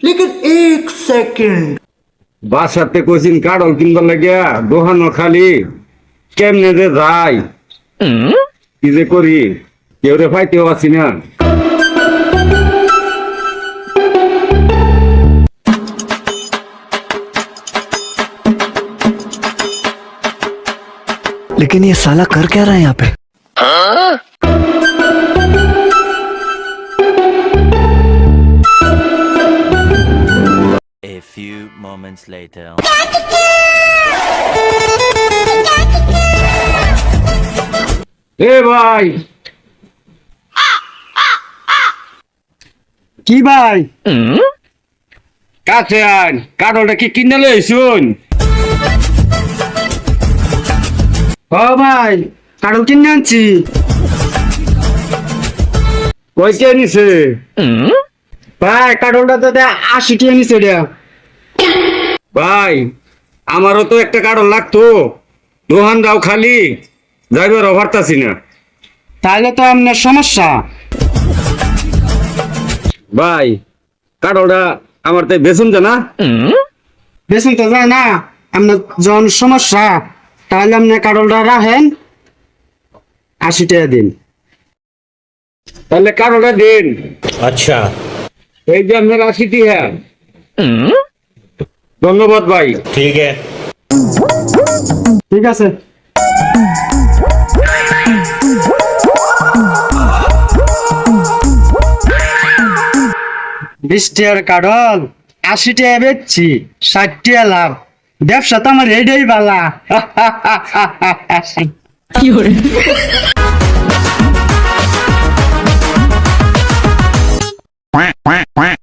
लेकिन एक सेकंड বাসাতে কইছিন কাড়ল কিনবার লাগিয়া দোহানো খালি কেমনে যে যাই কি যে করি কেউ রে পাইতেও আছি না। लेकिन ये साला कर क्या रहा है यहाँ पे? A few moments later. এ ভাই কি ভাই? কাছে আন কাড়লটা কি কিনে লইছুন? ও ভাই, কাটল কিনে আনছি। কই কে নিছে? ভাই কাটলটা তো 80 টাকা নিছে এটা। ভাই আমারও তো একটা কাড়ল লাগতো, দোহান দাও খালি যাইবার অভারতাছি না। তাহলে তো আপনার সমস্যা। ভাই কাড়লটা আমার তাই বেচুন জানা? বেশি তো যায় না, আপনার যখন সমস্যা তাহলে আপনি কাটলটা রাখেন, 80 টাকা দিন। তাহলে কাড়লটা দিন। अच्छा এই যে আপনার 80 টাকা। ধন্যবাদ ভাই। ठीक है। ঠিক আছে। বিশ টাকার কাটল 80 টাকা বেচছি, 60 টাকা লাভ। ব্যবসা তো আমার এইটাই বালা। Quack, quack, quack.